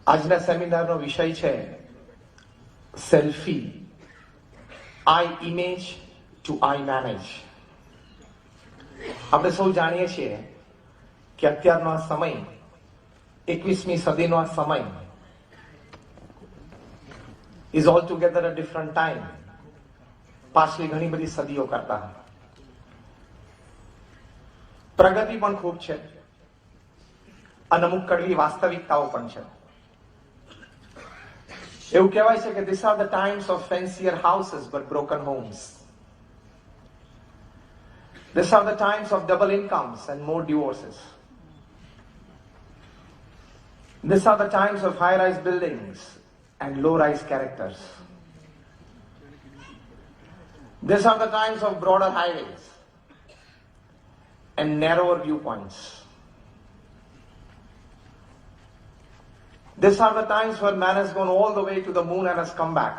આજના સેમિનારનો વિષય છે સેલ્ફી, આઈ ઇમેજ ટુ આઈ મેનેજ. આપણે સૌ જાણીએ છીએ કે અત્યારનો આ સમય, 21મી સદીનો આ સમય is all together a different time પાછલી ઘણી બધી સદીઓ કરતા. પ્રગતિ પણ ખૂબ છે અને અમુક કડવી વાસ્તવિકતાઓ પણ છે. એવું કહેવાય છે કે these are the times of fancier houses but broken homes. These are the times of double incomes and more divorces. These are the times of high-rise buildings and low-rise characters. These are the times of broader highways and narrower viewpoints. These are the times where man has gone all the way to the moon and has come back.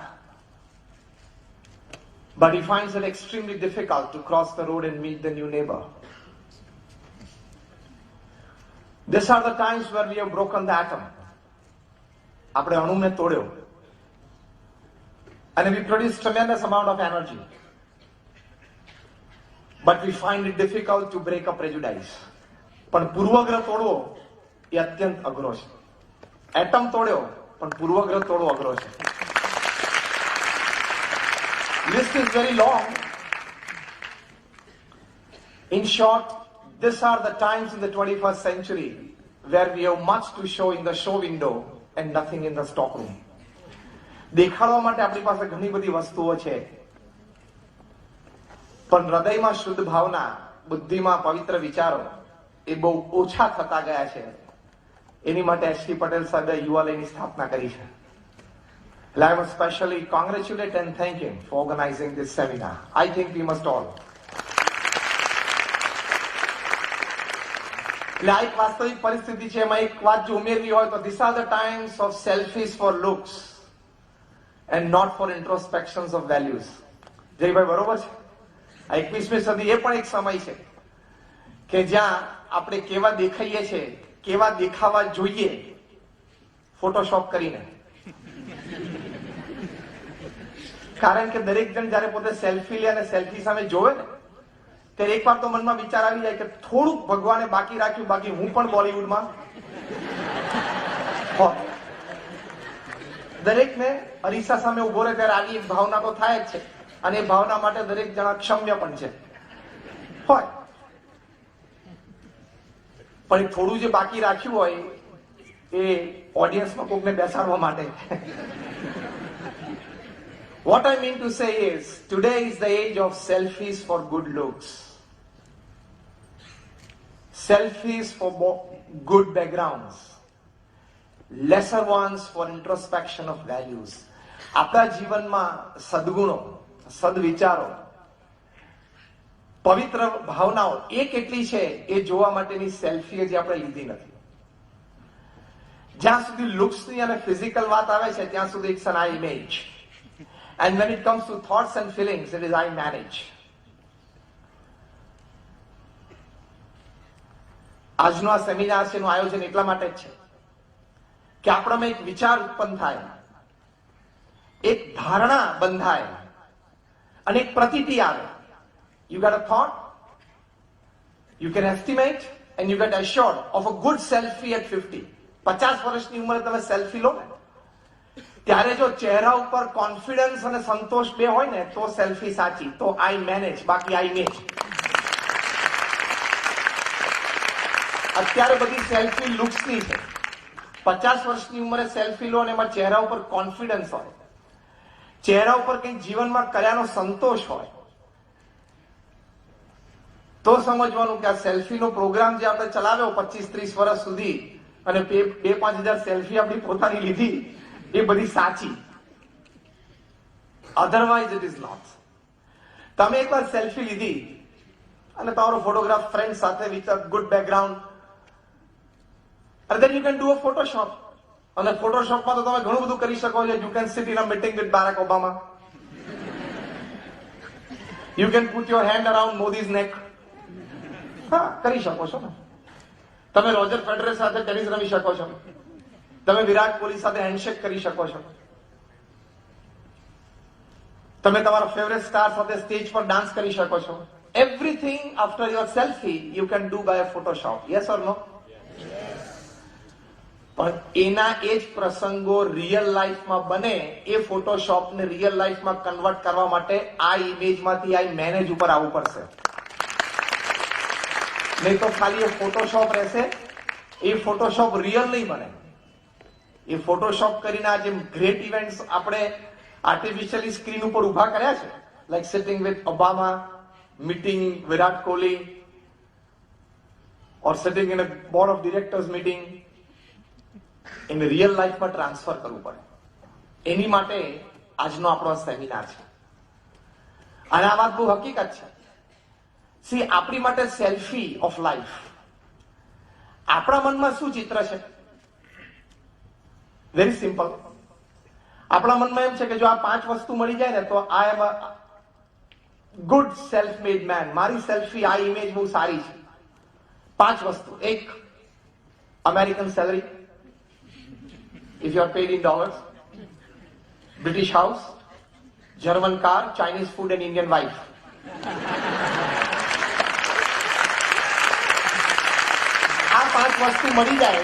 But he finds it extremely difficult to cross the road and meet the new neighbor. These are the times where we have broken the atom. આપણે અણુને તોડ્યો and we produce tremendous amount of energy. But we find it difficult to break a prejudice. પણ પૂર્વગ્રહ તોડવો એ અત્યંત અઘરો છે. Atom તોડ્યો પણ પૂર્વગ્રહ તોડવો અઘરો છે. List is very long. In short, these are the times in the 21st century where we have much to show in the show window and nothing in the stock room. દેખાડવા માટે આપણી પાસે ઘણી બધી વસ્તુઓ છે, પણ હૃદયમાં શુદ્ધ ભાવના, બુદ્ધિમાં પવિત્ર વિચારો એ બહુ ઓછા થતા ગયા છે. એની માટે એચ.ડી. પટેલ સાહેબે યુવાલયની સ્થાપના કરી છે. I must specially congratulate and thank him for organizing this seminar. I think we must all. એટલે આ એક વાસ્તવિક પરિસ્થિતિ છે. એમાં એક વાત જો ઉમેરવી હોય તો these are the times of selfies for looks and not for introspections of values. Jaybhai બરોબર છે? આ 21મી સદી એ પણ એક સમય છે કે જ્યાં આપણે કેવા દેખાઈએ છે, કેવા દેખાવા જોઈએ ફોટોશોપ કરીને. કારણ કે દરેક જણ જયારે પોતે સેલ્ફી લે અને સેલ્ફી સામે જોવે ને ત્યારે એક વાર તો મનમાં વિચાર આવી જાય કે થોડુંક ભગવાને બાકી રાખ્યું, બાકી હું પણ બોલિવૂડમાં. દરેકને અરીસા સામે ઉભો રહે ત્યારે આવી એક ભાવના તો થાય જ છે અને એ ભાવના માટે દરેક જણા ક્ષમ્ય પણ છે. હોય પણ એ થોડું જે બાકી રાખ્યું હોય એ ઓડિયન્સમાં કોકને બેસાડવા માટે. What I mean to say is, today is the age of selfies for good looks. Selfies for good backgrounds. Lesser ones for introspection of values. આપણા જીવનમાં સદગુણો, સદવિચારો, પવિત્ર ભાવનાઓ એ કેટલી છે એ જોવા માટેની સેલ્ફી હજી આપણે લીધી નથી. જ્યાં સુધી લુક્સની અને ફિઝિકલ વાત આવે છે ત્યાં સુધી it's an eye image. And when it comes to thoughts and feelings, it is I manage. આજનો આ સેમિનાર છે એનું આયોજન એટલા માટે જ છે કે આપણામાં એક વિચાર ઉત્પન્ન થાય, એક ધારણા બંધાય અને એક પ્રતીતિ આવે. You get a thought, you can estimate and you get assured of a good selfie at 50. 50 વર્ષની ઉંમરે તમે સેલ્ફી લો ને ત્યારે જો ચહેરા ઉપર કોન્ફિડન્સ અને સંતોષ બે હોય ને તો સેલ્ફી સાચી, તો આઈ મેનેજ, બાકી આઈ ઇમેજ. અત્યારે બધી સેલ્ફી લુક્સની છે. 50 વર્ષની ઉંમરે સેલ્ફી લો અને એમાં ચહેરા ઉપર કોન્ફિડન્સ હોય, ચહેરા ઉપર કંઈક જીવનમાં કર્યાનો સંતોષ હોય તો સમજવાનું કે આ સેલ્ફીનો પ્રોગ્રામ જે આપણે ચલાવ્યો 25-30 વર્ષ સુધી અને 2-5 હજાર સેલ્ફી આપણી પોતાની લીધી એ બધી સાચી. Otherwise it is not. તમે એકવાર સેલ્ફી લીધી અને તમારો ફોટોગ્રાફ ફ્રેન્ડ સાથે with a good background, and then you can do a photoshop. અને ફોટોશોપમાં તો તમે ઘણું બધું કરી શકો છો. You can sit in a meeting with Barack Obama. You can put your hand around Modi's neck. હા, કરી શકો છો ને. તમે રોજર ફેડરર સાથે ટેનિસ રમી શકો છો. તમે વિરાટ કોહલી સાથે હેન્ડશેક કરી શકો છો. તમે તમારા ફેવરેટ સ્ટાર સાથે સ્ટેજ પર ડાન્સ કરી શકો છો. Everything after your selfie you can do by Photoshop. Yes or no? પણ એના એ જ પ્રસંગો રિયલ લાઈફમાં બને, એ ફોટોશોપને રિયલ લાઈફમાં કન્વર્ટ કરવા માટે આ ઇમેજમાંથી આ મેનેજ ઉપર આવવું પડશે. નહીં તો ખાલી એ ફોટોશોપ રહેશે, એ ફોટોશોપ રિયલ નહીં બને. એ ફોટોશોપ કરીને આ જે ગ્રેટ ઇવેન્ટ્સ આપણે આર્ટિફિશિયલી સ્ક્રીન ઉપર ઉભા કર્યા છે, like sitting with Obama, meeting Virat Kohli, or sitting in a board of directors meeting, એને રિયલ લાઈફમાં ટ્રાન્સફર કરવું પડે. એની માટે આજનો આપણો સેમિનાર છે. અને આ વાત બહુ હકીકત છે. સી, આપણી માટે સેલ્ફી ઓફ લાઈફ, આપણા મનમાં શું ચિત્ર છે? Very simple. આપણા મનમાં એમ છે કે જો આ 5 વસ્તુ મળી જાય ને તો I am a good self made man. મારી સેલ્ફી, આ ઇમેજ બહુ સારી છે. 5 વસ્તુ. 1, American salary, if you are paid in dollars, British house, German car, Chinese food and Indian wife. આ 5 વસ્તુ મળી જાય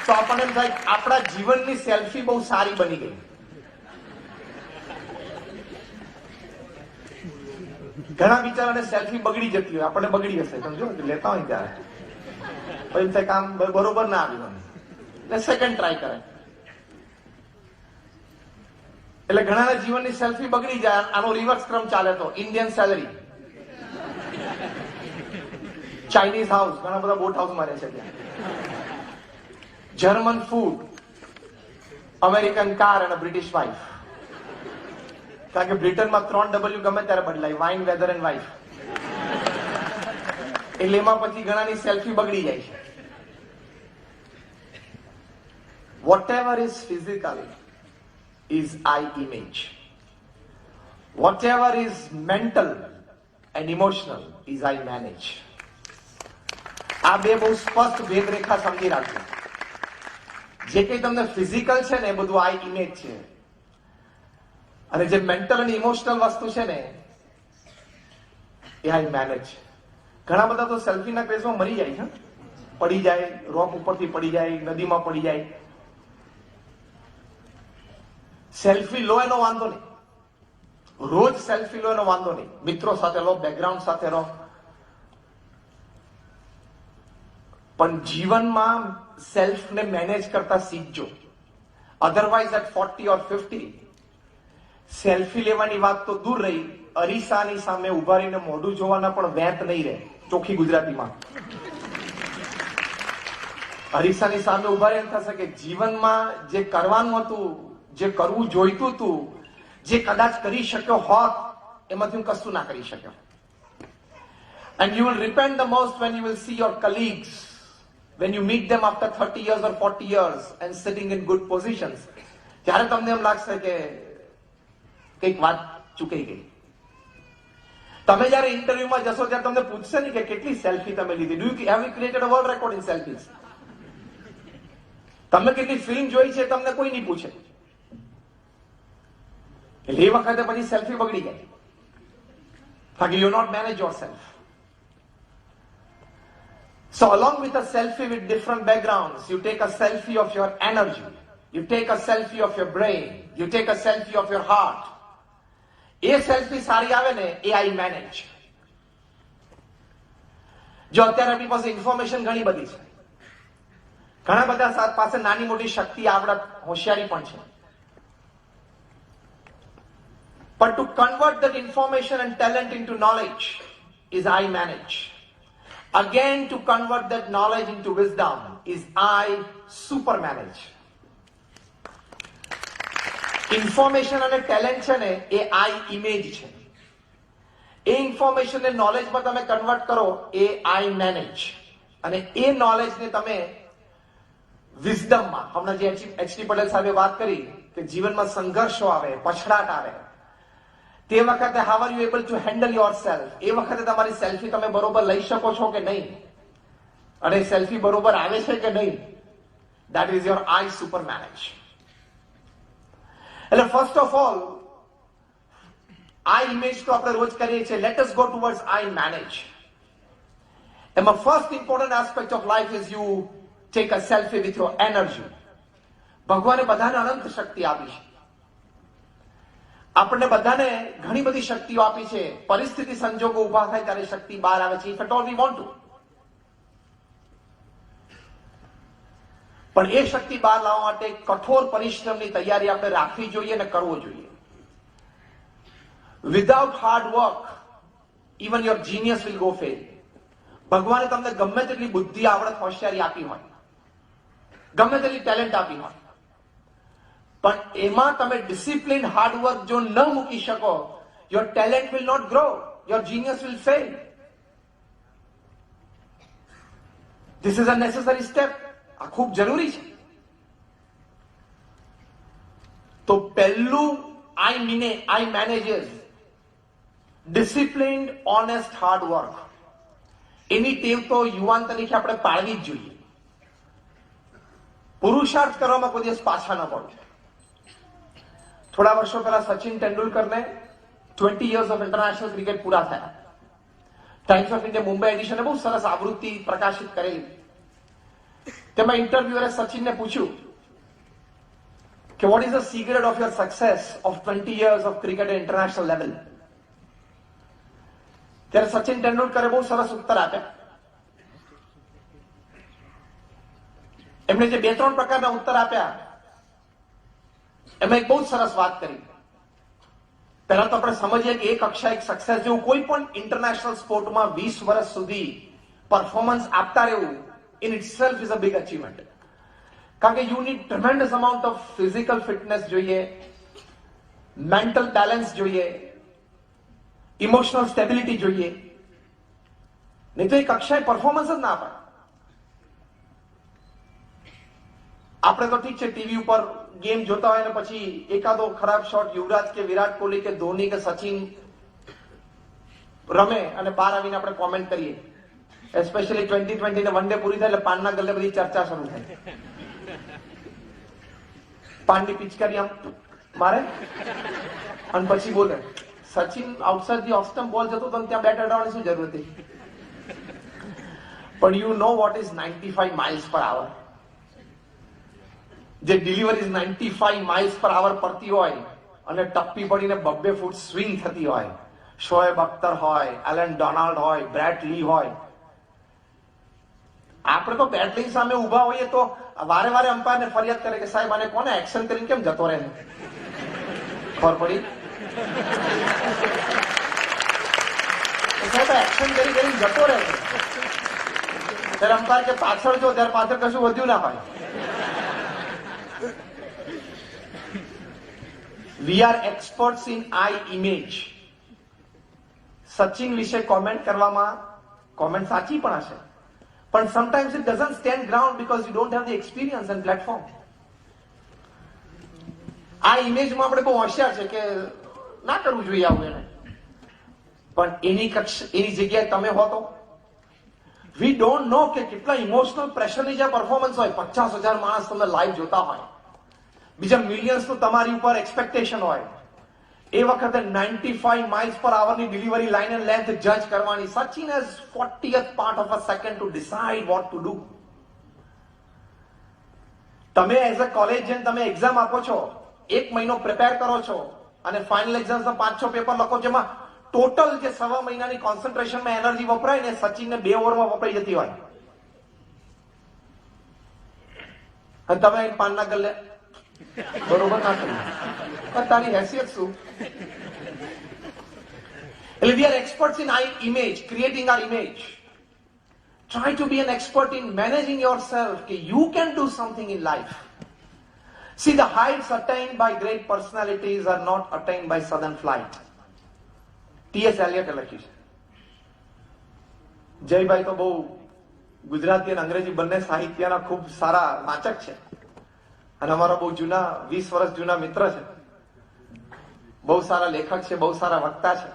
તો આપણને એમ થાય આપણા જીવનની સેલ્ફી બહુ સારી બની ગઈ. ઘણા બિચારાને સેલ્ફી બગડી જતી હોય, આપણને બગડી હશે, સમજો, લેતા હોય ત્યારે પછી એમ થાય કામ બરોબર ના આવ્યું એટલે સેકન્ડ ટ્રાય કરે. એટલે ઘણાના જીવનની સેલ્ફી બગડી જાય. આનો રિવર્સ ક્રમ ચાલે તો ઇન્ડિયન સેલરી, ચાઇનીઝ હાઉસ, ઘણા બધા બોટ હાઉસમાં રહે છે ત્યાં, જર્મન ફૂડ, અમેરિકન કાર અને બ્રિટિશ વાઇફ. કારણ કે બ્રિટનમાં 3 W ગમે ત્યારે બદલાય, વાઇન, વેધર એન્ડ વાઇફ. એટલે એમાં પછી ઘણાની સેલ્ફી બગડી જાય છે. Whatever is physical is eye image. Whatever is mental and emotional is eye manage. આ બે બહુ સ્પષ્ટ ભેદ રેખા સમજી રાખજો. જે કંઈ તમને ફિઝિકલ છે ને એ બધું આઈ ઇમેજ છે, અને જે મેન્ટલ અને ઇમોશનલ વસ્તુ છે ને એ આઈ મેનેજ. ઘણા બધા તો સેલ્ફીના ક્રેઝમાં મરી જાય છે. પડી જાય, રોક ઉપરથી પડી જાય, નદીમાં પડી જાય. સેલ્ફી લો એનો વાંધો નહીં, રોજ સેલ્ફી લો એનો વાંધો નહીં, મિત્રો સાથે લો, બેકગ્રાઉન્ડ સાથે રહો, પણ જીવનમાં સેલ્ફને મેનેજ કરતા શીખજો. અધરવાઇઝ એટ 40 or 50 સેલ્ફી લેવાની વાત તો દૂર રહી, અરીસાની સામે ઉભા રહીને મોઢું જોવાના પણ વેત નહીં રહે. ચોખ્ખી ગુજરાતીમાં અરીસાની સામે ઉભા રહીને થશે કે જીવનમાં જે કરવાનું હતું, જે કરવું જોઈતું હતું, જે કદાચ કરી શક્યો હોત, એમાંથી હું કશું ના કરી શક્યો. And you will repent the most when you will see your colleagues, when you meet them after 30 years or 40 years and sitting in good positions. ત્યારે તમને એમ લાગશે કે કંઈક વાત ચૂકાઈ ગઈ. તમે જયારે ઇન્ટરવ્યુમાં જશો ત્યારે તમને પૂછશે ને કે કેટલી સેલ્ફી તમે લીધી. Do you have you created a world record in selfies? તમે કેટલી ફિલ્મ જોઈ છે તમને કોઈ નહીં પૂછે. એટલે એ વખતે પછી સેલ્ફી બગડી જાય. કારણ કે you not manage yourself. So along with a selfie with different backgrounds, you take a selfie of your energy, you take a selfie of your brain, you take a selfie of your heart. A selfie સારી આવે ને એ આઈ manage. જો અત્યારે આપણી પાસે information ઘણી બધી છે, ઘણા બધા પાસે નાની મોટી શક્તિ, આવડત, હોશિયારી પણ છે, but to convert that information and talent into knowledge is I manage. Again, to convert that knowledge into wisdom is I super manage. Information અને ટેલેન્ટ છે ને એ આઈ ઇમેજ છે. એ ઇન્ફોર્મેશન ને નોલેજમાં તમે કન્વર્ટ કરો એ આઈ મેનેજ. અને એ નોલેજને તમે વિઝડમમાં, હમણાં જે એચડી પટેલ સાહેબે વાત કરી કે જીવનમાં સંઘર્ષો આવે, પછડાટ આવે, તે વખતે how are you able to handle yourself. એ વખતે તમારી સેલ્ફી તમે બરોબર લઈ શકો છો કે નહીં, અને સેલ્ફી બરોબર આવે છે કે નહીં. That is your I super manage. એટલે first of all I image તો આપણે રોજ કરીએ છીએ. Let us go towards I manage. એમાં first important aspect of life is you take a selfie with your energy. ભગવાને બધાને અનંત શક્તિ આપી છે. આપણને બધાને ઘણી બધી શક્તિઓ આપી છે. પરિસ્થિતિ સંજોગો ઉભા થાય ત્યારે શક્તિ બહાર આવે છે. If at all we want to. પણ એ શક્તિ બહાર લાવવા માટે કઠોર પરિશ્રમની તૈયારી આપણે રાખવી જોઈએ અને કરવો જોઈએ. Without hard work even your genius will go fail. ભગવાને તમને ગમે તેટલી બુદ્ધિ, આવડત, હોશિયારી આપી હોય, ગમે તેટલી ટેલેન્ટ આપી હોય, પણ એમાં તમે ડિસિપ્લિન હાર્ડવર્ક જો ન મૂકી શકો, your talent will not grow, your genius will fail. This is a necessary step. આ ખૂબ જરૂરી છે. તો પહેલું I managers disciplined, honest, hard work. એની ટેવ તો યુવાન તરીકે આપણે પાડવી જ જોઈએ. પુરુષાર્થ કરવામાં કોઈ દિવસ પાછા ન પડવું. થોડા વર્ષો પહેલા સચિન તેંડુલકરને 20 years ઓફ ઇન્ટરનેશનલ ક્રિકેટ પૂરા થયા. ટાઈમ્સ ઓફ ઇન્ડિયા મુંબઈ એડિશને બહુ સરસ આવૃત્તિ પ્રકાશિત કરેલી. તેમાં ઇન્ટરવ્યુઅરે સચિનને પૂછ્યું કે what is the secret of your success of 20 years of cricket at international level. ત્યારે સચિન તેંડુલકરે બહુ સરસ ઉત્તર આપ્યા. એમણે જે 2-3 પ્રકારના ઉત્તર આપ્યા એમાં એક બહુ સરસ વાત કરી. પહેલા તો આપણે સમજીએ કે એક કક્ષા, એક સક્સેસ જેવું કોઈ પણ ઇન્ટરનેશનલ સ્પોર્ટમાં 20 વર્ષ સુધી પરફોર્મન્સ આપતા રહેવું in itself is a big achievement. કારણ કે you need tremendous amount of physical fitness જોઈએ, mental balance જોઈએ, emotional stability જોઈએ. નહીં તો એ કક્ષાએ પરફોર્મન્સ જ ના અપાય. આપણે તો ઠીક છે, ટીવી ઉપર ગેમ જોતા હોય ને પછી એકાદો ખરાબ શોટ યુવરાજ કે વિરાટ કોહલી કે ધોની કે સચિન રમે અને બહાર આવીને આપણે કોમેન્ટ કરીએ. એસ્પેશિયલી 2020 ને વન ડે પૂરી થાય એટલે પાનના ગલ્લે બધી ચર્ચા શરૂ થાય. પાનની પિચકારી આમ મારે અને પછી બોલે Sachin outside the of stump બોલ જતો તો ત્યાં બેટ અડાવવાની શું જરૂર હતી. પણ you know what is 95 miles per hour. જે ડિલિવરીઝ 95 miles per hour પડતી હોય અને ટપ્પી પડીને 2 ફૂટ સ્વિંગ થતી હોય, શોએબ અખ્તર હોય, એલન ડોનાલ્ડ હોય, બ્રેટ લી હોય, આપણે તો બેટ લઈને સામે ઉભા હોઈએ તો વારે વારે અમ્પાયરને ફરિયાદ કરે કે સાહેબ આને કોને એક્શન કરીને કેમ જતો રહે. ખબર પડી સાહેબ એક્શન કરીને જતો રહે. ત્યારે અમ્પાયર કે પાછળ જો, ત્યારે પાછળ કશું વધ્યું ના હોય. We are experts in eye image. Sachin વિશે કોમેન્ટ કરવામાં કોમેન્ટ સાચી પણ હશે, પણ sometimes it doesn't stand ground because you don't have the experience and platform. આ ઇમેજમાં આપણે બહુ હોશિયાર છે કે ના કરવું જોઈએ આવું એને, પણ એની જગ્યાએ તમે હો તો we don't know કે કેટલા ઇમોશનલ પ્રેશરની જે પરફોર્મન્સ હોય. 50,000 માણસ તમે લાઈવ જોતા હોય, બીજા મિલિયન્સ નું તમારી ઉપર એક્સપેક્ટેશન હોય. એ વખતે 95 miles per hour ની ડિલિવરી લાઇન એન્ડ લેન્થ જજ કરવાની. Sachin has 40th part of a second to decide what to do. તમે એઝ અ કોલેજ જઈને તમે એક્ઝામ આપો છો, 1 મહિનો પ્રિપેર કરો છો અને ફાઇનલ એક્ઝામ્સના 5-6 પેપર લખો, જેમાં ટોટલ જે 1.5 મહિનાની કોન્સન્ટ્રેશનમાં એનર્જી વપરાય ને સચિનને 2 ઓવરમાં વપરાઈ જતી હોય. અને તમે પાનના ગલ્લે બરોબર ના કર્યું, પણ તારી હેસિયત શું? We are experts in eye image, creating our image. Try to be an expert in managing yourself. You can do something in life. See, the heights attained by great personalities are not attained by sudden flight. T.S. Eliot લખ્યું છે. જયભાઈ તો બહુ ગુજરાતી અને અંગ્રેજી બંને સાહિત્યના ખૂબ સારા વાચક છે અને અમારા બહુ જૂના 20 વર્ષ જૂના મિત્ર છે. બહુ સારા લેખક છે, બહુ સારા વક્તા છે.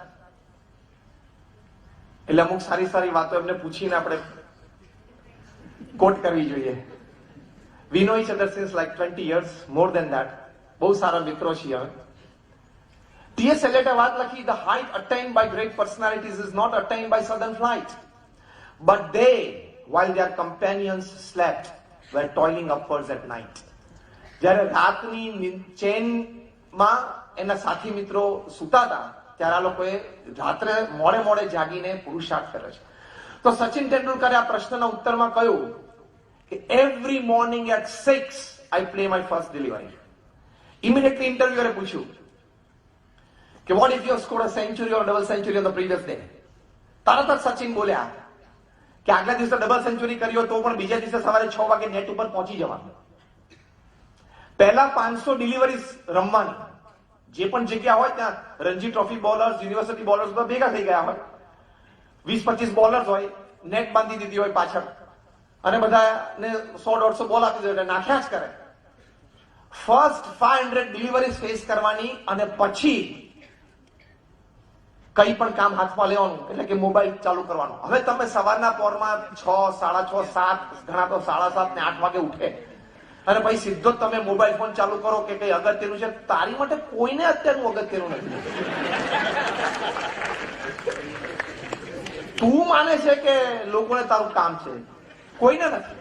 એટલે અમુક સારી સારી વાતો એમને પૂછીને આપણે કોટ કરવી જોઈએ. We know each other since like 20 years, more than that. બહુ સારા મિત્રો છીએ હવે. T.S. Eliot વાત લખી, the height attained by great personalities is not attained by sudden flight, but they, while their companions slept, were toiling upwards at night. જ્યારે રાતની ચેનમાં એના સાથી મિત્રો સૂતા હતા ત્યારે આ લોકોએ રાત્રે મોડે મોડે જાગીને પુરુષાર્થ કર્યો છે. તો સચિન તેંડુલકરે આ પ્રશ્નના ઉત્તરમાં કહ્યું કે every morning at 6 I play my first delivery. Immediately interviewer પૂછ્યું કે what if you have scored a century or double century on the previous day? તરત જ સચિન બોલ્યા કે આગલા દિવસે ડબલ સેન્ચુરી કર્યો તો પણ બીજા દિવસે સવારે 6 વાગે નેટ ઉપર પહોંચી જવાનું. પહેલા 500 ડિલિવરીઝ રમવાની, જે પણ જગ્યા હોય ત્યાં Ranji trophy bowlers, university bowlers બધા ભેગા થઈ ગયા હોય, 20-25 બોલર્સ હોય, નેટ બાંધી દીધી હોય પાછળ અને બધાને 100-150 બોલ આપી દે એટલે નાખ્યા જ કરે. ફર્સ્ટ 500 ડિલિવરીઝ ફેસ કરવાની અને પછી કઈ પણ કામ હાથમાં લેવાનું એટલે કે મોબાઈલ ચાલુ કરવાનો. હવે તમે સવારના પોરમાં 6, 6:30, 7, ઘણા તો 7:30 ને 8 વાગે ઉઠે અને પછી સીધો તમે મોબાઈલ ફોન ચાલુ કરો કે કઈ અગત્યનું છે. તારી માટે કોઈને અત્યારનું અગત્યનું નથી. તું માને છે કે લોકોને તારું કામ છે, કોઈને નથી.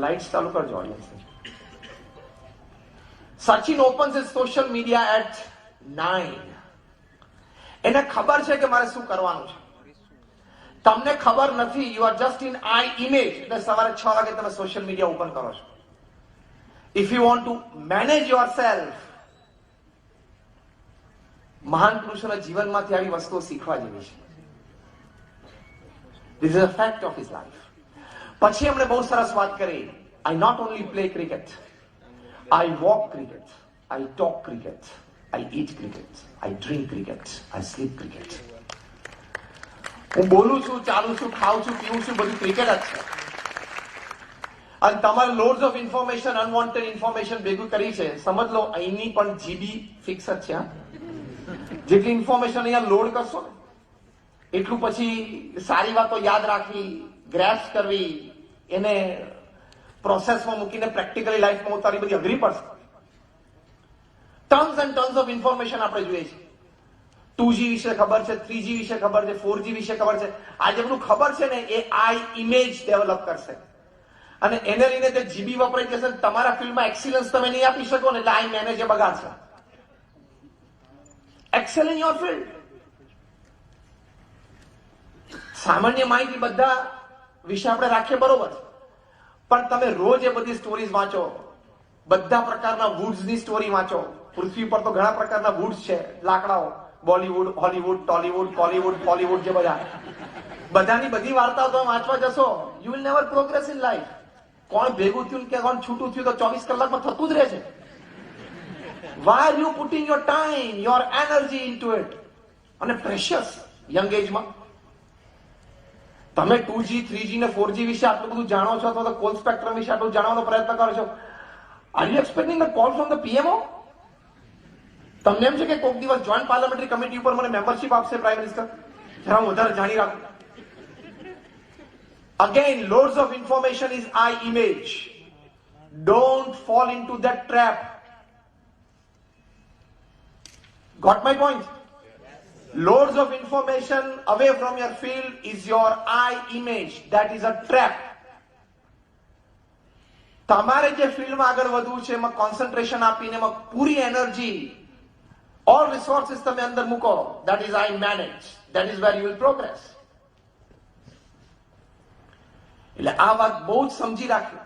લાઇટ્સ ચાલુ કરજો audience. Sachin opens his social media at 9. એને ખબર છે કે મારે શું કરવાનું છે. તમને ખબર નથી, you are just in eye image. એટલે સવારે 6 વાગે તમે સોશિયલ મીડિયા ઓપન કરો છો. If you want to manage yourself, મહાન પુરુષોના જીવનમાંથી આવી વસ્તુઓ શીખવા જેવી છે. This is a fact of his life. પછી એમણે બહુ સરસ વાત કરી, I not only play cricket, I walk cricket, I talk cricket, I eat cricket, I drink cricket, I sleep cricket. હું બોલું છું, ચાલું છું, ખાઉં છું, પીવું છું, બધું ક્રિકેટ જ છે. અને તમારે loads of information, unwanted information ભેગું કરી છે. સમજ લો અહીંની પણ જીબી ફિક્સ જ છે. જેટલી ઇન્ફોર્મેશન અહીંયા લોડ કરશો ને એટલું પછી સારી વાતો યાદ રાખવી, ગ્રેસ્પ કરવી, એને પ્રોસેસમાં મૂકીને પ્રેક્ટિકલી લાઈફમાં ઉતારી બધી અઘરી પડશે. Tons and tons of information આપણે જોઈએ છે. 2G વિશે ખબર છે, 3G વિશે ખબર છે, 4G વિશે ખબર છે. આ જે બધું ખબર છે ને એ આઈ ઇમેજ ડેવલપ કરશે અને એને લઈને તે જીબી વપરાઈ જશે. તમારા ફિલ્ડમાં એક્સિલન્સ તમે નહીં આપી શકો ને એટલે આઈ મેનેજ બગાડશે. Excel in your field. સામાન્ય માહિતી બધા વિશે આપણે રાખીએ બરોબર, પણ તમે રોજ એ બધી સ્ટોરીઝ વાંચો, બધા પ્રકારના વુડ્સની સ્ટોરી વાંચો. પૃથ્વી પર તો ઘણા પ્રકારના વુડ્સ છે, લાકડાઓ, બોલીવુડ, હોલીવુડ, ટોલીવુડ, કોલીવુડ, ફોલીવુડ, જે બધાની બધી વાર્તાઓ તમે વાંચવા જશો, you will never progress in life. કોણ ભેગું થયું કે કોણ છૂટું થયું તો 24 કલાકમાં થતું જ રહે છે. Why are you putting your time, your energy into it? અને પ્રેશિયસ યંગ એજમાં તમે 2G, 3G ને 4G વિશે આટલું બધું જાણો છો અથવા તો કોલ સ્પેક્ટ્રમ વિશે આટલું જાણવાનો પ્રયત્ન કરો છો. Are you expecting a call from the PMO? તમને એમ છે કે કોઈક દિવસ જોઈન્ટ પાર્લામેન્ટરી કમિટી ઉપર મને મેમ્બરશિપ આપશે પ્રાઇમ મિનિસ્ટર? જરા હું વધારે જાણી રાખું. Again, loads of information is eye image. Don't fall into that trap. Got my point? Loads of information away from your field is your eye image. That is a trap. તમારે જે ફિલ્ડમાં આગળ વધવું છે એમાં કોન્સન્ટ્રેશન આપીને એમાં પૂરી energy, all resources તમે અંદર મૂકો. That is I manage. That is where you will progress. એટલે આ વાત બહુ જ સમજી રાખી.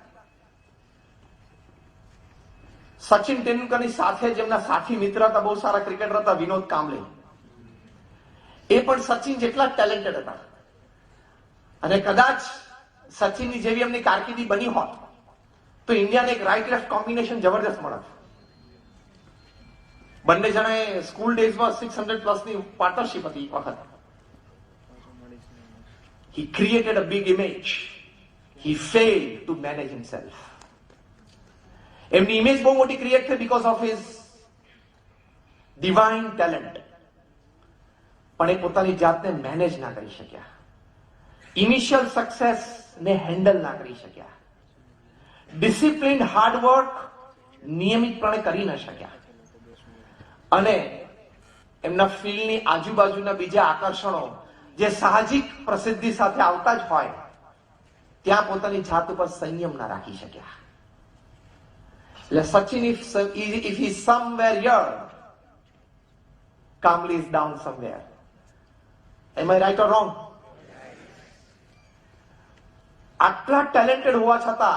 સચિન તેંડુલકરની સાથે જેમના સાથી મિત્ર હતા, બહુ સારા ક્રિકેટર હતા, વિનોદ કાંબલે, એ પણ સચિન જેટલા ટેલેન્ટેડ હતા. અને કદાચ સચિનની જેવી એમની કારકિર્દી બની હોત તો ઇન્ડિયાને એક રાઈટ લેફ્ટ કોમ્બિનેશન જબરદસ્ત મળત. બંને જણાએ સ્કૂલ ડેઝમાં 600+ ની પાર્ટનરશિપ હતી એક વખત. He created a big image. He failed to manage himself. એમની ઇમેજ બહુ મોટી ક્રિએટ થઈ because of his divine talent. પણ એ પોતાની જાતને મેનેજ ના કરી શક્યા. ઇનિશિયલ સક્સેસ ને હેન્ડલ ના કરી શક્યા, ડિસિપ્લિન્ડ હાર્ડવર્ક નિયમિતપણે કરી ન શક્યા, અને એમના ફિલ્ડની આજુબાજુના બીજા આકર્ષણો જે સાહજિક પ્રસિદ્ધિ સાથે આવતા જ હોય ત્યાં પોતાની જાત ઉપર સંયમ ના રાખી શક્યા. એટલે Sachin if he is somewhere here, Kamli is down somewhere. Am I right or wrong? આટલા ટેલેન્ટેડ હોવા છતાં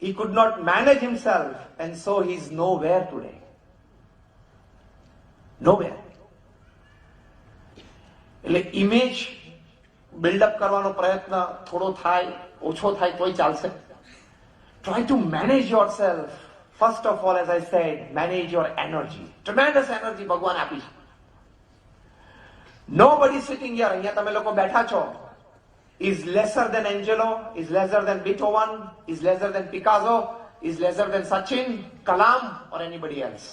he could not manage himself and so he is nowhere today. Nowhere. એટલે ઇમેજ બિલ્ડઅપ કરવાનો પ્રયત્ન થોડો થાય, ઓછો થાય તોય ચાલશે. Try to manage yourself. First of all, as I said, manage your energy. Tremendous energy ભગવાન આપી છે. Nobody sitting here, અહીંયા તમે લોકો બેઠા છો, is lesser than Angelo, is lesser than Beethoven, is lesser than Picasso, is lesser than Sachin, Kalam or anybody else.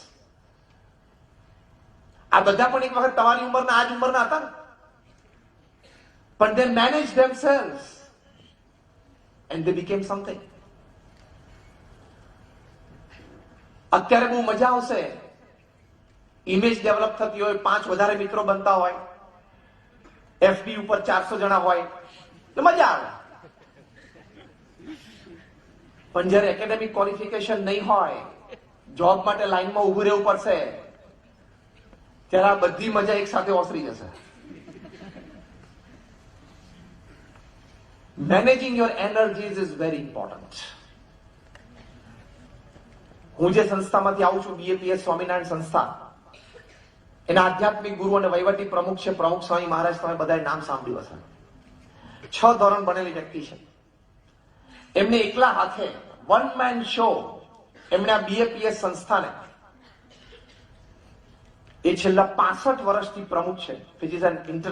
આ બધા પણ એક વખત તમારી ઉંમરના આ જ ઉંમરના હતા, but they managed themselves and they became something. અત્યારે બહુ મજા આવશે, ઇમેજ ડેવલપ થતી હોય, 5 વધારે મિત્રો બનતા હોય, એફબી ઉપર 400 જણા હોય, તો મજા આવે. પણ જયારે એકેડેમિક ક્વોલિફિકેશન નહીં હોય, જોબ માટે લાઈનમાં ઉભું રહેવું પડશે, ત્યારે આ બધી મજા એક સાથે ઓસરી જશે. Managing your energies is very important. હું જે સંસ્થામાંથી આવું છું, બીએપીએસ સ્વામિનારાયણ સંસ્થા, એના આધ્યાત્મિક ગુરુ અને વહીવટી પ્રમુખ છે પ્રમુખ સ્વામી મહારાજ. તમે બધાએ નામ સાંભળ્યું હશે. 6 ધોરણ ભણેલી વ્યક્તિ છે. એમને એકલા હાથે વન મેન શો એમણે આ બીએપીએસ સંસ્થાને, એ છેલ્લા 65 વર્ષથી પ્રમુખ છે, વિચ ઇઝ એન ઇન્ટરનેશનલ